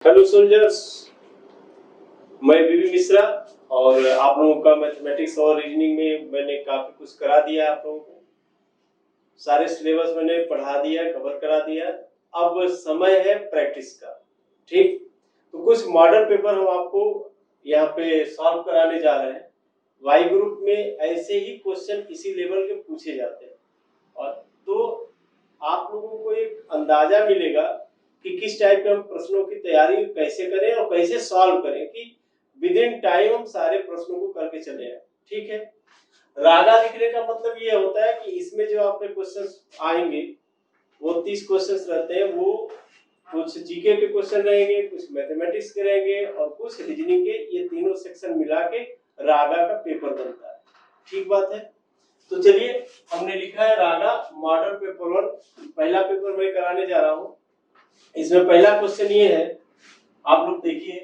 Hello soldiers, मैं बीबी मिश्रा और आप लोगों का मैथमेटिक्स और रीजनिंग में मैंने काफी कुछ करा दिया। आप लोगों को सारे सिलेबस मैंने पढ़ा दिया, कवर करा दिया। अब समय है प्रैक्टिस का। ठीक, तो कुछ मॉडल पेपर हम आपको यहाँ पे सॉल्व कराने जा रहे हैं। वाई ग्रुप में ऐसे ही क्वेश्चन इसी लेवल के पूछे जाते हैं और तो आप लोगों को एक अंदाजा मिलेगा कि किस टाइप के हम प्रश्नों की तैयारी कैसे करें और कैसे सॉल्व करें कि विद इन टाइम हम सारे प्रश्नों को करके चले आए। ठीक है, रागा लिखने का मतलब ये होता है कि इसमें जो आपके क्वेश्चंस आएंगे वो 30 क्वेश्चंस रहते हैं। वो कुछ जीके के क्वेश्चन रहेंगे, कुछ मैथमेटिक्स के रहेंगे और कुछ रीजनिंग के। ये तीनों सेक्शन मिला के रागा का पेपर बनता है। ठीक बात है। तो चलिए, हमने लिखा है रागा मॉडल पेपर 1। पहला पेपर मैं कराने जा रहा हूँ। इसमें पहला क्वेश्चन ये है, आप लोग देखिए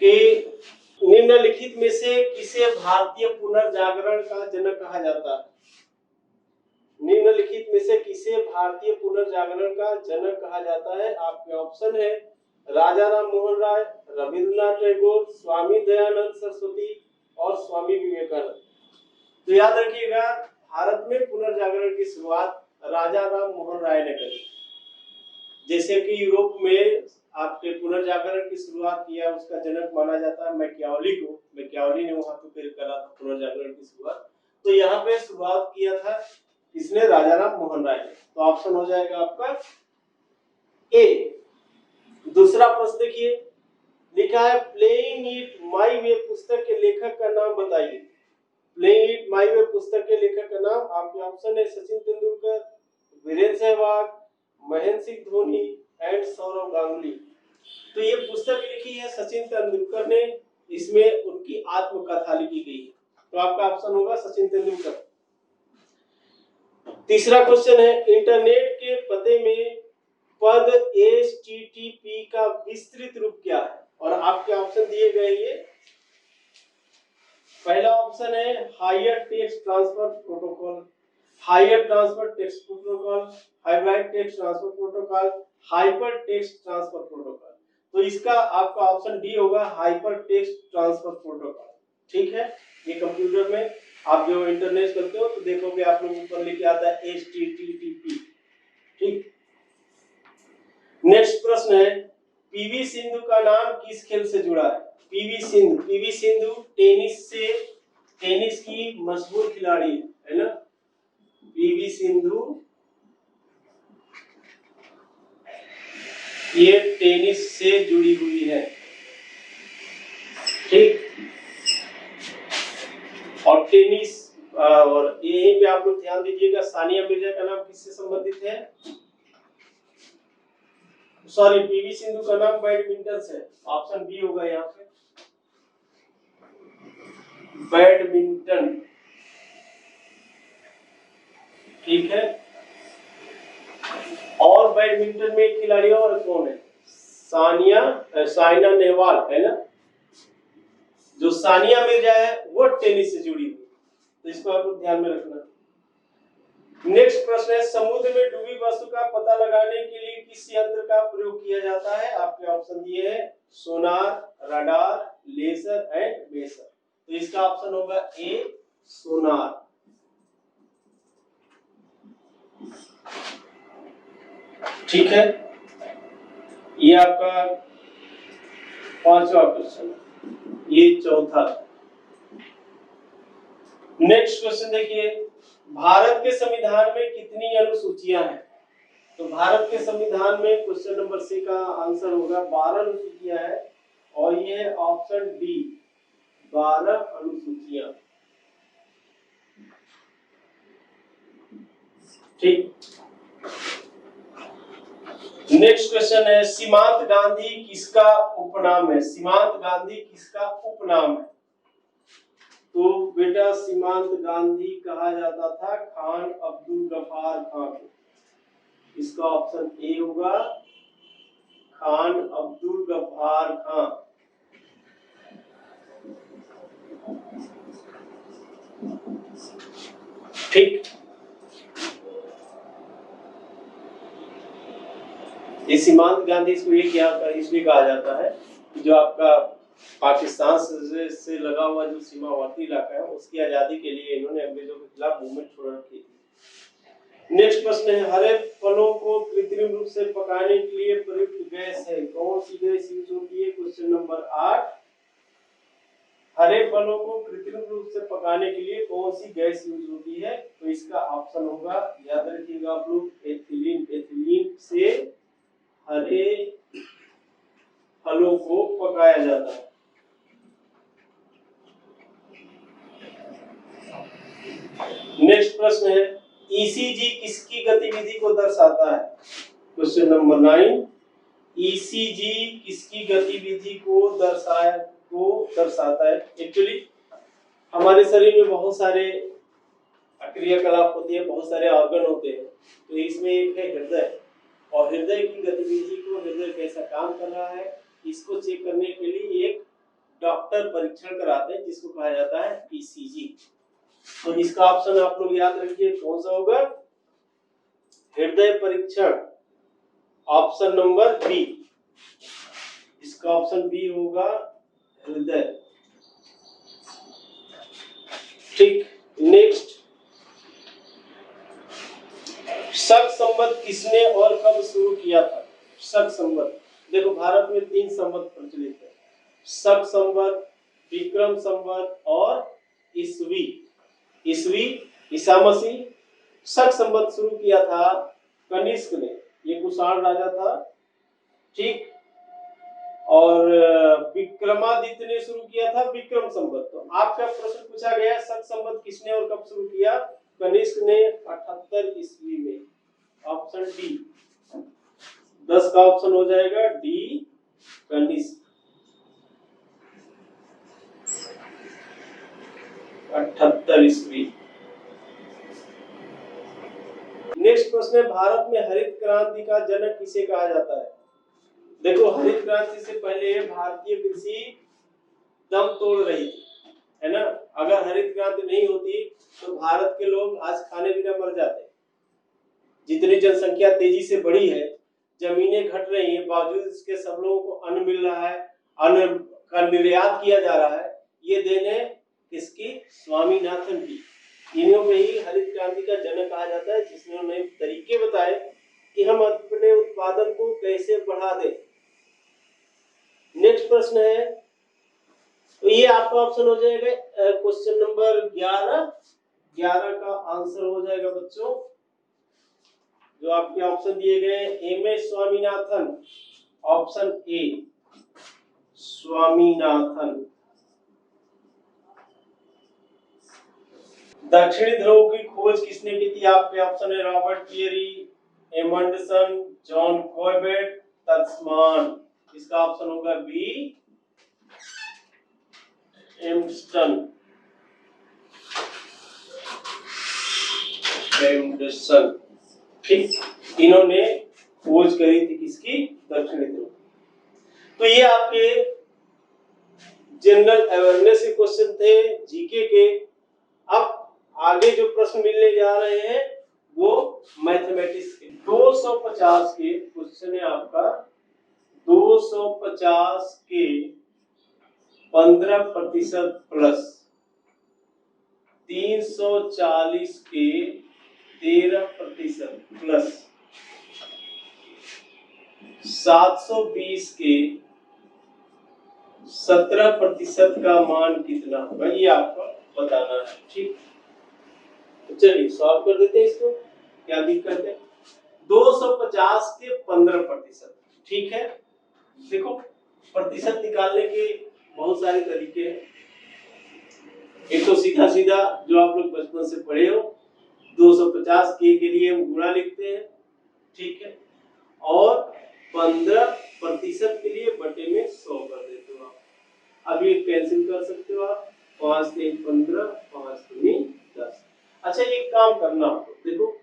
कि निम्नलिखित में से किसे भारतीय पुनर्जागरण का जनक कहा जाता है। निम्नलिखित में से किसे भारतीय पुनर्जागरण का जनक कहा जाता है। आपके ऑप्शन है राजा राम मोहन राय, रविंद्रनाथ टैगोर, स्वामी दयानंद सरस्वती और स्वामी विवेकानंद। तो याद रखिएगा, भारत में पुनर्जागरण की शुरुआत राजा राम मोहन राय ने करी। जैसे कि यूरोप में आपके पुनर्जागरण की शुरुआत किया, उसका जनक माना जाता है मैकियावली को। मैकियावली ने वहां पे करा था पुनर्जागरण की शुरुआत। तो यहाँ पे शुरुआत किया था इसने राजा राम मोहन राय ने। तो ऑप्शन हो जाएगा आपका ए। दूसरा प्रश्न देखिए, लिखा है प्लेइंग इट माई वे पुस्तक के लेखक का नाम बताइए। प्लेइंग इट माई वे पुस्तक के लेखक का नाम आपके ऑप्शन है सचिन तेंदुलकर, वीरेंद्र सहवाग, महेंद्र सिंह धोनी एंड सौरव गांगुली। तो ये पुस्तक लिखी है सचिन तेंदुलकर ने। इसमें उनकी आत्मकथा लिखी गई है। तो आपका ऑप्शन होगा सचिन तेंदुलकर। तीसरा क्वेश्चन है, इंटरनेट के पते में पद HTTP का विस्तृत रूप क्या है। और आपके ऑप्शन दिए गए ये। पहला ऑप्शन है higher text transfer protocol, higher transfer text protocol, hybrid text transfer protocol, hyper text transfer protocol. तो इसका आपका ऑप्शन डी होगा हाइपर टेक्स्ट ट्रांसफर प्रोटोकॉल। ठीक है, ये कंप्यूटर में आप जो इंटरनेट करते हो तो देखोगे आप लोग ऊपर लिखे आता है HTTP। ठीक, नेक्स्ट प्रश्न है, पीवी सिंधु का नाम किस खेल से जुड़ा है। पीवी सिंधु टेनिस की मशहूर खिलाड़ी है ना। पीवी सिंधु ये टेनिस से जुड़ी हुई है। ठीक, और टेनिस और यहीं पे आप लोग ध्यान दीजिएगा, सानिया मिर्जा का नाम किससे संबंधित है। सॉरी, पीवी सिंधु का नाम बैडमिंटन से। ऑप्शन बी होगा यहाँ पे, बैडमिंटन। ठीक है, और बैडमिंटन में खिलाड़ी और कौन है, साइना नेहवाल है ना। जो सानिया मिर्जा है वो टेनिस से जुड़ी हुई। तो इसको आप लोग ध्यान में रखना। नेक्स्ट प्रश्न है, समुद्र में डूबी वस्तु का पता लगाने के लिए किस यंत्र का प्रयोग किया जाता है। आपके ऑप्शन दिए हैं सोनार, रडार, लेजर एंड मेसर। तो इसका ऑप्शन होगा ए, सोनार। ठीक है, ये आपका पांचवा क्वेश्चन, ये चौथा। नेक्स्ट क्वेश्चन देखिए, भारत के संविधान में कितनी अनुसूचियां हैं। तो भारत के संविधान में क्वेश्चन नंबर सी का आंसर होगा 12 अनुसूचियां हैं और ये है ऑप्शन डी, 12 अनुसूचियां। ठीक, नेक्स्ट क्वेश्चन है, सीमांत गांधी किसका उपनाम है। सीमांत गांधी किसका उपनाम है। तो बेटा सीमांत गांधी कहा जाता था खान अब्दुल गफार खान को। इसका ऑप्शन ए होगा, खान अब्दुल गफार खान। ठीक, ये सीमांत गांधी इसलिए कहा जाता है जो आपका पाकिस्तान से लगा हुआ जो सीमावर्ती इलाका है उसकी आजादी के लिए इन्होंने अंग्रेजों के खिलाफ मूवमेंट शुरू की थी। नेक्स्ट प्रश्न है, हरे फलों को कृत्रिम रूप से पकाने के लिए प्रयुक्त गैस है, कौन सी गैस यूज होती है? क्वेश्चन नंबर 8, हरे फलों को कृत्रिम रूप से पकाने के लिए कौन सी गैस यूज होती है? तो इसका ऑप्शन होगा, याद रखिएगा आप लोग, एथिलीन। एथिलीन से हरे फलों को पकाया जाता है। नेक्स्ट प्रश्न है, ईसीजी किसकी गतिविधि को दर्शाता है? क्वेश्चन नंबर 9, ईसीजी किसकी गतिविधि को दर्शाता है? एक्चुअली हमारे शरीर में बहुत सारे क्रियाकलाप होती है, बहुत सारे ऑर्गन होते हैं, तो इसमें एक है हृदय, और हृदय की गतिविधि को, हृदय कैसा काम कर रहा है, इसको चेक करने के लिए एक डॉक्टर परीक्षण कराते हैं जिसको कहा जाता है ईसीजी। तो इसका ऑप्शन आप लोग याद रखिए, कौन सा होगा? हृदय परीक्षण, ऑप्शन नंबर बी। इसका ऑप्शन बी होगा हृदय। ठीक। नेक्स्ट, शक संवत किसने और कब शुरू किया था? शक संवत, देखो भारत में 3 संवत प्रचलित है, शक संवत, विक्रम संवत और ईसवी। ईसवी ईसा मसीह। शक संवत शुरू किया था कनिष्क ने, ये कुषाण राजा था, ठीक। और विक्रमादित्य ने शुरू किया था विक्रम संवत। तो आपका प्रश्न पूछा गया, शक संवत किसने और कब शुरू किया? कनिष्क ने 78 ईस्वी में, ऑप्शन डी। 10 का ऑप्शन हो जाएगा डी, कनिष्क। 78 ईस्वी। नेक्स्ट प्रश्न है, भारत में हरित क्रांति का जनक किसे कहा जाता है? देखो, हरित क्रांति से पहले भारतीय कृषि दम तोड़ रही थी, है ना। अगर हरित क्रांति नहीं होती तो भारत के लोग आज खाने बिना मर जाते। जितनी जनसंख्या तेजी से बढ़ी है, जमीनें घट रही हैं, बावजूद इसके सब लोगों को अन्न मिल रहा है, अन्न का निर्यात किया जा रहा है। ये देन है किसकी? स्वामीनाथन की। इन्हों में ही हरित क्रांति का जनक कहा जाता है, जिसने नए तरीके बताए कि हम अपने उत्पादन को कैसे बढ़ा दें। नेक्स्ट प्रश्न है, तो ये आपका ऑप्शन हो जाएगा क्वेश्चन नंबर 11। 11 का आंसर हो जाएगा बच्चों, जो आपके ऑप्शन दिए गए, M S Swaminathan, option A Swaminathan. दक्षिणी ध्रुव की खोज किसने की थी? आपके ऑप्शन है रॉबर्ट पियरी, एमंडसन, जॉन कॉयबेट, तस्मान। इसका ऑप्शन होगा बी, एम्स्टन। ठीक, इन्होंने खोज करी थी किसकी? दक्षिणी ध्रुव। तो ये आपके जनरल अवेयरनेस के क्वेश्चन थे, जीके के। अब आगे जो प्रश्न मिलने जा रहे हैं वो मैथमेटिक्स के 250 के क्वेश्चन है आपका। 250 के 15% प्लस, 340 के 13% प्लस, 720 के 17% का मान कितना होगा, ये आपको बताना है। ठीक, तो चलिए सॉल्व कर देते हैं इसको। क्या दिक्कत है? 250 के 15%, ठीक है। देखो, प्रतिशत निकालने के बहुत सारे तरीके हैं। एक तो सीधा सीधा जो आप लोग बचपन से पढ़े हो, 250 के लिए हम गुणा लिखते हैं, ठीक है, और 15% के लिए बटे में 100 कर देते हो आप। अब ये कैंसिल कर सकते हो आप, 5 3 15, 5 3 10। अच्छा, एक काम करना आपको, देखो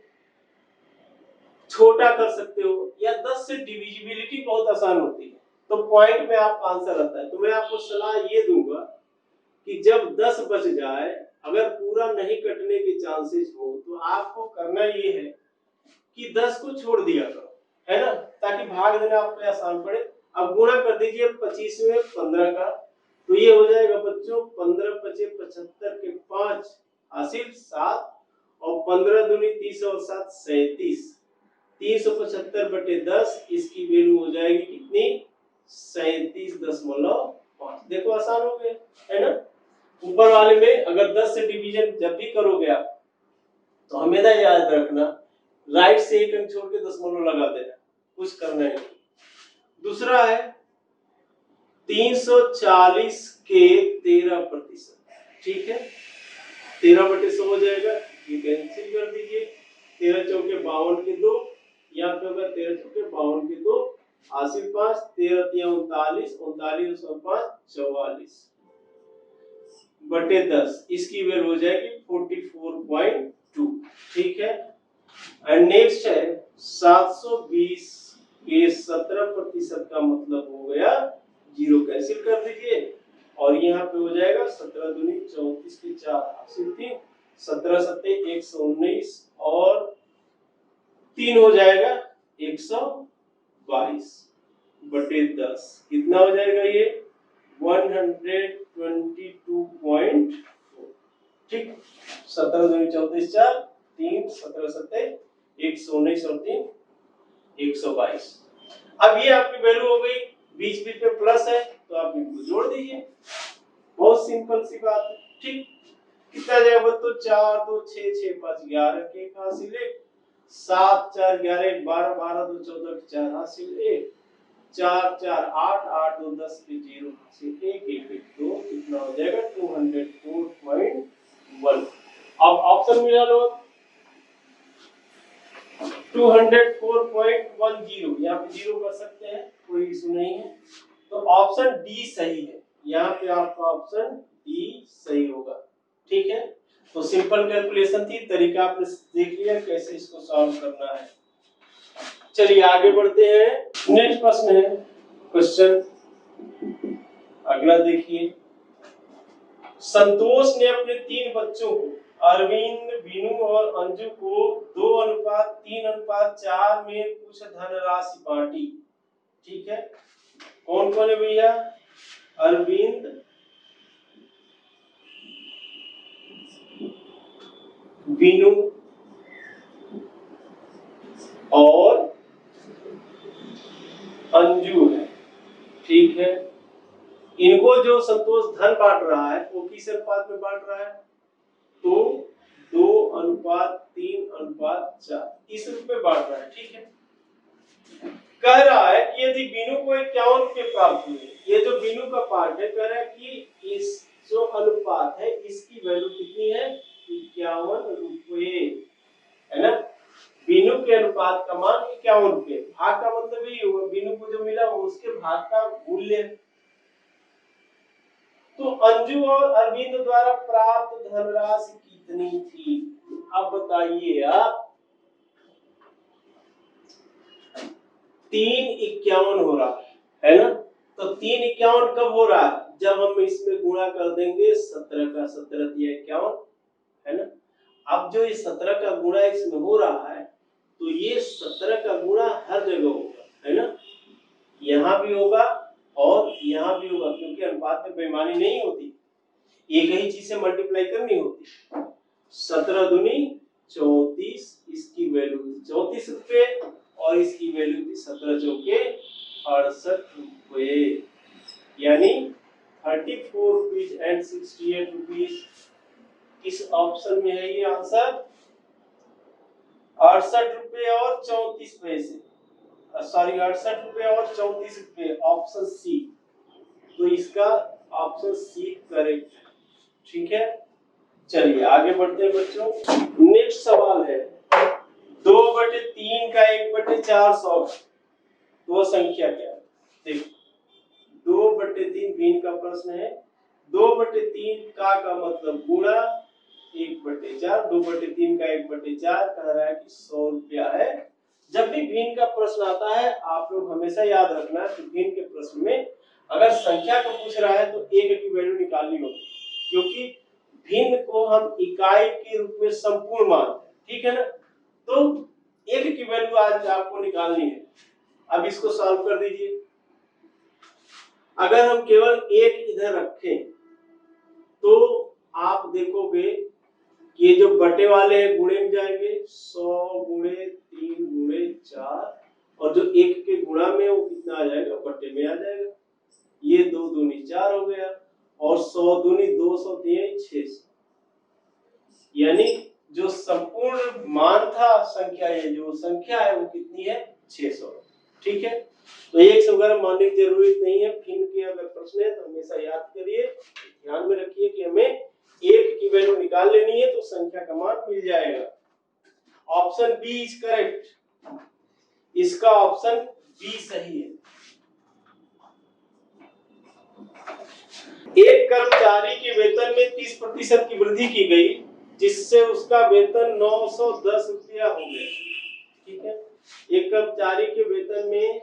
छोटा कर सकते हो या 10 से डिविजिबिलिटी बहुत आसान होती है, तो पॉइंट में आप आंसर आता है। तो मैं आपको सलाह ये दूंगा कि जब 10 बच जाए, अगर पूरा नहीं कटने के चांसेस हो, तो आपको करना ये है कि 10 को छोड़ दिया करो, है ना, ताकि भाग देना आपको आसान पड़े। अब गुणा कर दीजिए 25 में 15 का, तो ये हो जाएगा बच्चों 15 पचे 75 के 5 हासिल 7 और 15 दूनी 30 और 7 37, 375 बटे 10, इसकी वैल्यू हो जाएगी कितनी 37.5। देखो आसान हो गया है ना। ऊपर वाले में अगर 10 से डिवीजन जब भी करोगे आप तो हमेशा याद रखना राइट से एक अंक छोड़ के दशमलव लगा देना, कुछ करना नहीं। दूसरा है 340 के 13%, ठीक है 13 बटे 100 हो जाएगा, ये कैंसिल कर दीजिए। 13 चौके 52 के 2, यहाँ पे होगा 13 चौके 52 के 2 हासिल 5, 13 तिया 39, 39 और 5 44 बटे 10, इसकी वैल्यू हो जाएगी 44.2, ठीक है। एंड नेक्स्ट है 720 के 17% का मतलब हो गया 0, कैंसिल कर दीजिए और यहाँ पे हो जाएगा 17 दूनी 34 के 4 हासिल 3, 17 सत्ते 119 और 3 हो जाएगा 122 बटे 10, कितना हो जाएगा ये 122.4, ठीक। 17 दूनी 34 4 3 17 सत्ते 119 और 3 122। अब ये आपकी वैल्यू हो गई, बीच बीच में प्लस है तो आप इनको जोड़ दीजिए, बहुत सिंपल सी बात है, ठीक। कितना जाएगा बच्चों 4 2 6 6 5 11 के हासिल 1, 7 4 11 12 12 2 14 के 4 हासिल 1, 4 4 8 8 2 10 के 0 हासिल 1 1 2, कितना हो जाएगा 204.1। अब ऑप्शन मिला लो 204.10, यहाँ पे 0 कर सकते हैं, कोई इशू नहीं है। तो ऑप्शन डी सही है, यहाँ पे आपका ऑप्शन डी सही होगा, ठीक है। तो सिंपल कैलकुलेशन थी, तरीका आपने देख लिया कैसे इसको सॉल्व करना है। चलिए आगे बढ़ते हैं। नेक्स्ट प्रश्न है, क्वेश्चन अगला देखिए। संतोष ने अपने 3 बच्चों को अरविंद, बीनू और अंजू को 2:3:4 में कुछ धनराशि बांटी, ठीक है। कौन कौन है भैया, अरविंद, बीनू और अंजू है, ठीक है। इनको जो संतोष धन बांट रहा है वो किस अनुपात में बांट रहा है, तो 2:3:4 इस रूप में बांट रहा है, ठीक है। कह रहा है कि यदि बीनू को 51 रुपए प्राप्त हुए, ये जो बीनू का पार्ट है कह रहा है कि इस जो अनुपात है इसकी वैल्यू कितनी है 51 रुपए, है ना। बीनू के अनुपात का मान 51 रुपए, भाग का मतलब यही होगा बीनू को जो मिला वो उसके भाग का मूल्य है। तो अंजू और अरविंद द्वारा प्राप्त धनराशि कितनी थी, अब बताइए आप। 3:51 हो रहा है ना, तो 3:51 कब हो रहा है, जब हम इसमें गुणा कर देंगे 17 का, 17 या 51, है ना। अब जो ये 17 का गुणा इसमें हो रहा है तो ये 17 का गुणा हर जगह होगा, है ना, यहाँ भी होगा और यहाँ भी होगा, क्योंकि अनुपात में बेईमानी नहीं होती, एक ही चीज से मल्टीप्लाई करनी होती। 17 दूनी 34, इसकी वैल्यू थी 34 रुपए और इसकी वैल्यू थी 17 चौके 68 रुपए, यानी 34 रुपीज एंड 68 रुपीज। किस ऑप्शन में है ये आंसर, 68 रुपए और 34 पैसे, सॉरी 68 रुपए और 34 रुपए, ऑप्शन सी। तो इसका ऑप्शन सी करेक्ट, ठीक है। चलिए आगे बढ़ते हैं बच्चों। नेक्स्ट सवाल है 2/3 का 1/4 100, दो संख्या क्या है, देखो 2/3 बीन का प्रश्न है, 2/3 का मतलब गुणा 1/4, 2/3 का 1/4 कह रहा है कि 100 रुपया है। जब भी भिन्न का प्रश्न आता है आप लोग हमेशा याद रखना कि भिन्न के प्रश्न में अगर संख्या को पूछ रहा है तो एक की वैल्यू निकालनी होगी, क्योंकि भिन्न को हम इकाई के रूप में संपूर्ण मानते हैं, ठीक है ना। तो एक की वैल्यू आज आपको निकालनी है, अब इसको सॉल्व कर दीजिए। अगर हम केवल एक इधर रखें तो आप देखोगे कि ये जो बटे वाले हैं गुणे में जाएंगे, 100 गुणे 3 गुणे 4, और जो एक के गुणा में वो कितना आ जाएगा, बटे में आ जाएगा। ये 2 दूनी 4 हो गया, और 100 दूनी 200 दिए 600, यानी जो संपूर्ण मान था संख्या, ये जो संख्या है वो कितनी है, 600। ठीक है, तो एक से वगैरह मानने की जरूरत नहीं है। फिर के अगर प्रश्न है तो हमेशा याद करिए, ध्यान में रखिए कि हमें एक की वैल्यू निकाल लेनी है तो संख्या का मान मिल जाएगा। ऑप्शन बी इज करेक्ट, इसका ऑप्शन बी सही है। एक कर्मचारी के वेतन में 30% की वृद्धि की गई, जिससे उसका वेतन 910 रुपया हो गया। ठीक है, एक कर्मचारी के वेतन में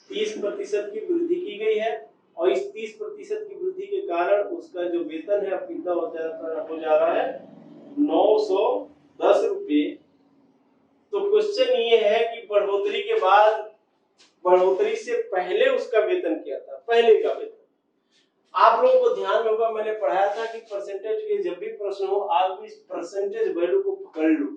30% की वृद्धि की गई है, और इस 30% की वृद्धि के कारण उसका जो वेतन है अब कितना हो जा रहा है, 910 रुपये। तो क्वेश्चन ये है कि बढ़ोतरी के बाद, बढ़ोतरी से पहले उसका वेतन क्या था, पहले का वेतन। आप लोगों को ध्यान होगा, मैंने पढ़ाया था कि परसेंटेज के जब भी प्रश्न हो आप इस परसेंटेज वैल्यू को पकड़ लो।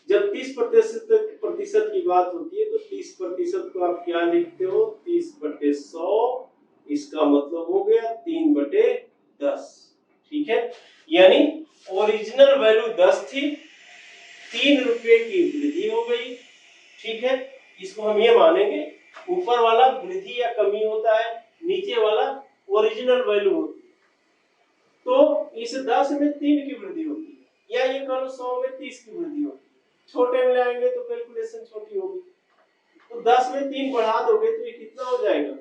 जब 30% की बात होती है तो 30% को आप क्या लिखते हो, 30/100, इसका मतलब हो गया 3/10। ठीक है, यानी ओरिजिनल वैल्यू 10 थी, 3 रुपए की वृद्धि हो गई। ठीक है, इसको हम ये मानेंगे, ऊपर वाला वृद्धि या कमी होता है, नीचे वाला ओरिजिनल वैल्यू होती है। तो इस 10 में 3 की वृद्धि होती है, या ये कहो 100 में 30 की वृद्धि होती है। छोटे में लाएंगे तो कैलकुलेशन छोटी होगी, तो 10 में 3 बढ़ा दोगे तो ये कितना हो जाएगा,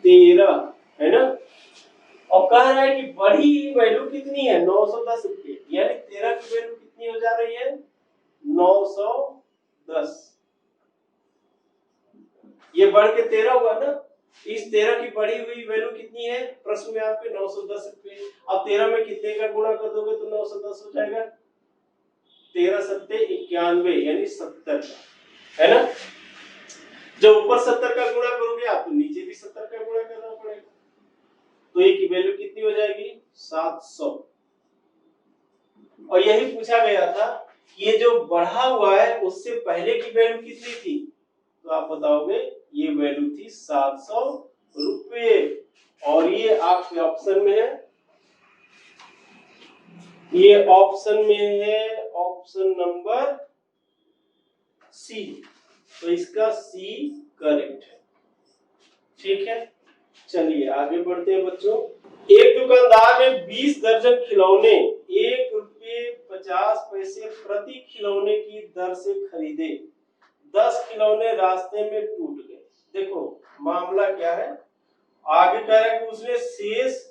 13, है ना। और कह रहा है कि बड़ी वैल्यू कितनी है, 910 रुपये, यानी 13 की वैल्यू कितनी हो जा रही है, 910। ये बढ़ के 13 हुआ ना, इस 13 की बढ़ी हुई वैल्यू कितनी है, प्रश्न में आपके 910 रुपये। अब 13 में कितने का गुणा कर दोगे तो 910 हो जाएगा, 13 सत्ते 91, यानी 70 का, है ना। जब ऊपर 70 का गुणा करोगे आप तो नीचे भी 70 का गुणा करना पड़ेगा, तो ये की वैल्यू कितनी हो जाएगी, 700। और यही पूछा गया था, ये जो बढ़ा हुआ है उससे पहले की वैल्यू कितनी थी, तो आप बताओगे ये वैल्यू थी 700 रुपये, और ये आपके ऑप्शन में है, ये ऑप्शन में है, ऑप्शन नंबर सी। तो इसका सी करेक्ट है। ठीक है, चलिए आगे बढ़ते हैं बच्चों। एक दुकानदार ने 20 दर्जन खिलौने 1 रुपये 50 पैसे प्रति खिलौने की दर से खरीदे। 10 खिलौने रास्ते में टूट गए। देखो मामला क्या है, आगे कह रहा है कि उसने शेष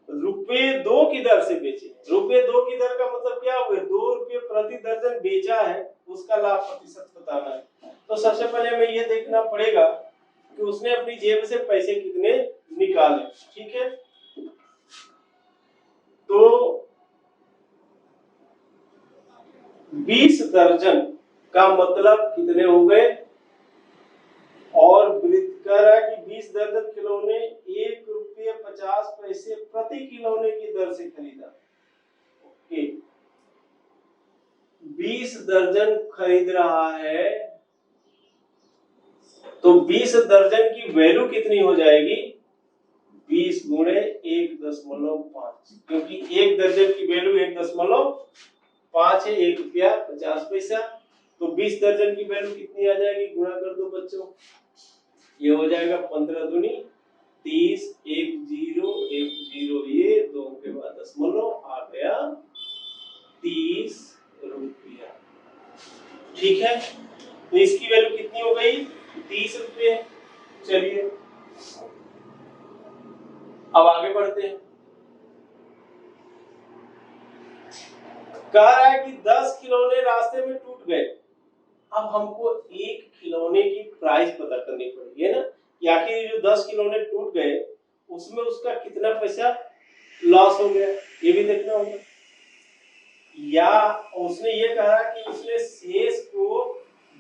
₹2 की दर से बेचे। ₹2 की दर का मतलब क्या हुआ, 2 रुपये प्रति दर्जन बेचा है, उसका लाभ प्रतिशत बताना है। तो सबसे पहले हमें ये देखना पड़ेगा कि उसने अपनी जेब से पैसे कितने निकाले। ठीक है, तो 20 दर्जन का मतलब कितने हो गए, और कह रहा है कि 20 दर्जन खिलौने 1 रुपये 50 पैसे प्रति खिलौने की दर से खरीदा। ओके, 20 दर्जन खरीद रहा है तो 20 दर्जन की वैल्यू कितनी हो जाएगी, 20 गुणे 1.5, क्योंकि 1 दर्जन की वैल्यू 1.5 है, 1 रुपया 50 पैसा। तो 20 दर्जन की वैल्यू कितनी आ जाएगी, गुणा कर दो बच्चों, ये हो जाएगा 15 दूनी 30, 1 0 1 0, ये 2 के बाद दशमलव आ गया 30 रुपया। ठीक है, तो इसकी वैल्यू कितनी हो गई, 30 रुपये। चलिए अब आगे बढ़ते हैं। कह रहा है कि 10 खिलौने रास्ते में टूट गए। अब हमको एक खिलौने की प्राइस पता करनी पड़ेगी, है ना, कि आखिर जो 10 खिलौने टूट गए उसमें उसका कितना पैसा लॉस हो गया, ये भी देखना होगा। या उसने ये कहा कि उसने शेष को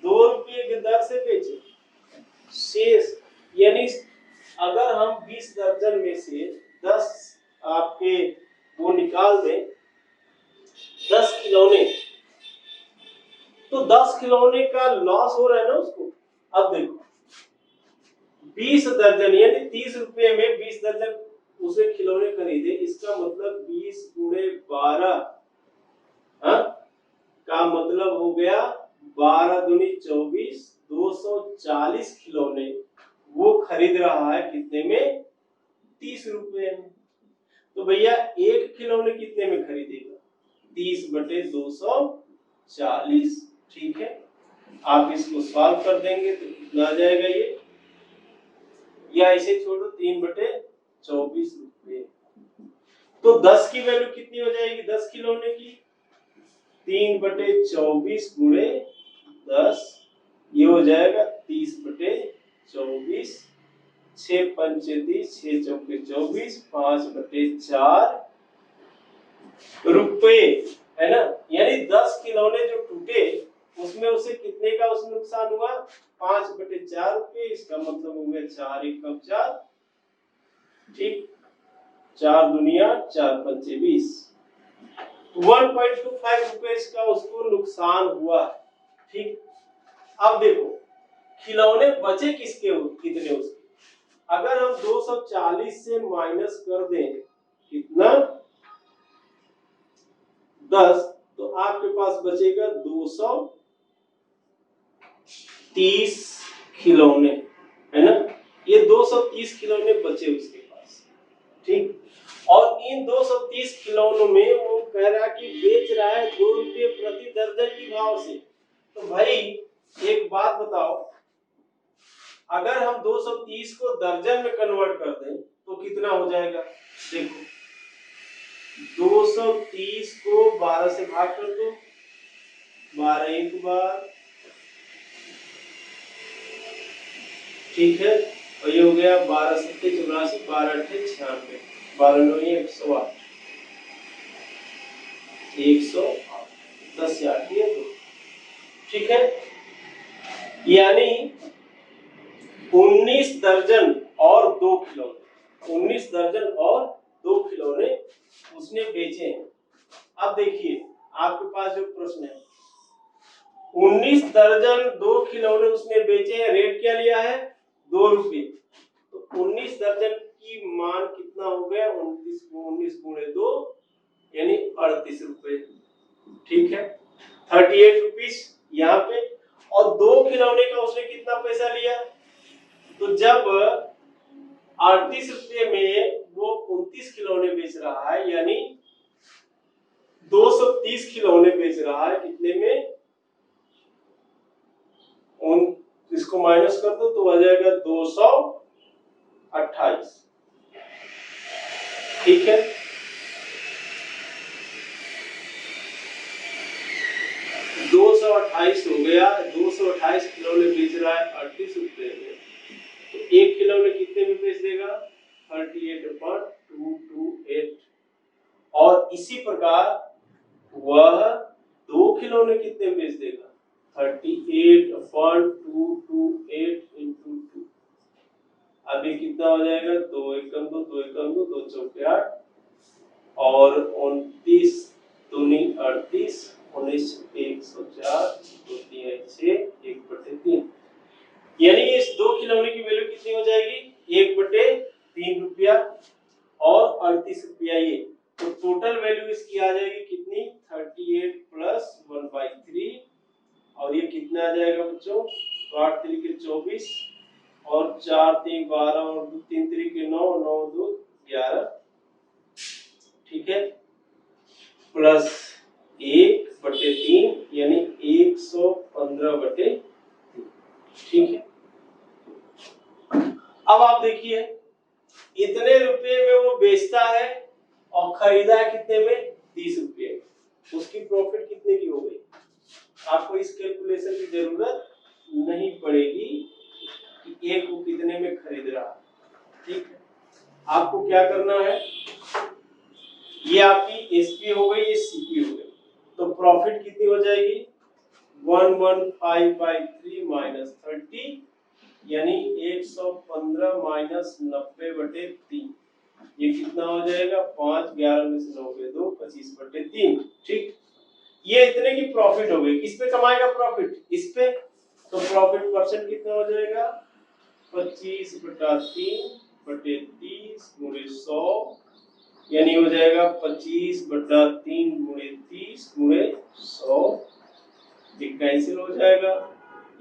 ₹2 की दर से बेचे। शेष यानी अगर हम 20 दर्जन में से 10 आपके वो निकाल दें 10 खिलौने, तो 10 खिलौने का लॉस हो रहा है ना उसको। अब देखो 20 दर्जन यानी 30 रुपए में 20 दर्जन उसे खिलौने खरीदे, इसका मतलब 20 गुणे 12 का मतलब हो गया 12 दूनी 24, 240 खिलौने वो खरीद रहा है कितने में? 30 रुपए में। तो भैया एक खिलौने कितने में खरीदेगा? 30/240। ठीक है, आप इसको सॉल्व कर देंगे तो कितना आ जाएगा ये, या इसे छोड़ो 3/24 रुपए। तो 10 की वैल्यू कितनी हो जाएगी 10 खिलौने की? 3/24 गुणे 10, ये हो जाएगा 30/24, 6 पंचे 30, 6 चौके 24, 5/4 रुपए, है ना। यानी 10 खिलौने जो टूटे उसमें उसे कितने का उस नुकसान हुआ? 5/4 रुपए। इसका मतलब हो गया 4 एकम 4, ठीक, 4 दुनिया 4 पंचे 20, 1.25 रुपए इसका उसको नुकसान हुआ। ठीक, अब देखो खिलौने बचे किसके कितने उसके? अगर हम 240 से माइनस कर दें कितना 10, तो आपके पास बचेगा 230 खिलौने, है ना। ये 230 खिलौने बचे उसके पास, ठीक। और इन 230 खिलौनों में वो कह रहा है कि बेच रहा है 2 रुपये प्रति दर्जन की भाव से। तो भाई एक बात बताओ, अगर हम 230 को दर्जन में कन्वर्ट कर दें तो कितना हो जाएगा? देखो 230 को 12 से भाग कर दो, 12 एक बार, ठीक है, और ये हो गया 12 सत्ते 84, 12 अट्ठे 96, 12 नौ 108, 108, 10 से 8 ये 2, ठीक है। यानी 19 दर्जन और 2 खिलौने, 19 दर्जन और 2 खिलौने उसने बेचे हैं। अब देखिए आपके पास जो प्रश्न है, 19 दर्जन 2 खिलौने उसने बेचे हैं, रेट क्या लिया है? 2 रुपये। तो 19 दर्जन की मान कितना हो गया? 19 गुणे 2 यानी 38 रुपए, ठीक है, 38 रुपीस यहाँ पे। और 2 खिलौने का उसने कितना पैसा लिया? तो जब 38 रुपये में वो 29 खिलौने बेच रहा है, यानी 230 खिलौने बेच रहा है, कितने में? इसको माइनस कर दो तो आ जाएगा 228, ठीक है। दो 228 हो गया, 228 खिलौने बेच रहा है 38 रुपए में, तो एक खिलौने कितने में बेच देगा? 38/228। और इसी प्रकार वह 2 खिलौने कितने में बेच देगा? 38/228 into 2। अभी कितना हो जाएगा? 2 एकम 2, 2 एकम 2, 2 चौके 8, और 29 दूनी 38, 19 104, 2 3 6, 1/3। यानी इस 2 खिलौने की वैल्यू कितनी हो जाएगी? 1/3 रुपया और 38 रुपया ये। तो टोटल वैल्यू इसकी आ जाएगी कितनी? 38 + 1/3, और ये कितना आ जाएगा बच्चों? 8 3 के 24, और 4 3 12, और 2 3 3 के 9, 9 2 11, ठीक है, प्लस 1/3 यानी 115/3, ठीक है। अब आप देखिए इतने रुपए में वो बेचता है और खरीदा कितने में? 30 रुपये। उसकी प्रॉफिट कितने की हो गई? आपको इस कैलकुलेशन की जरूरत नहीं पड़ेगी कि एक को कितने में खरीद रहा, ठीक है। आपको क्या करना है, ये आपकी एसपी हो गई, ये सीपी हो गई, तो प्रॉफिट कितनी हो जाएगी? 115 by 3 minus 30 यानी 115 माइनस 90/3। ये कितना हो जाएगा? 5, 11 में से 9 गए 2, 25/3। ठीक, ये इतने की प्रॉफिट हो गई। किस पे कमाएगा प्रॉफिट? इस पे। तो प्रॉफिट परसेंट कितना हो जाएगा? 25/3/30 गुणे 100 यानी हो जाएगा 25/3 गुणे 30 गुणे 100। ये कैंसिल हो जाएगा।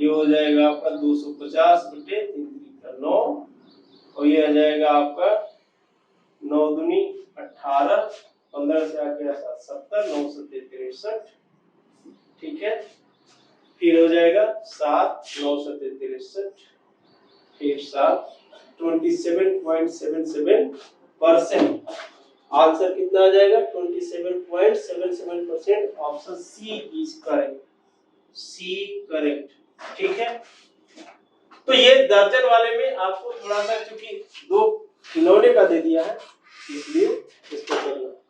ये हो जाएगा आपका 250/3 और ये आ जाएगा आपका 9 दूनी 18, 15 से आके 70, 9 7 63। ठीक है, फिर हो जाएगा 7, 9 7 63, फिर 7, 27.77%। आंसर कितना आ जाएगा? 27.77%। Option C is correct. C correct. ठीक है, तो ये दर्जन वाले में आपको थोड़ा सा, क्योंकि 2 खिलौने का दे दिया है इसलिए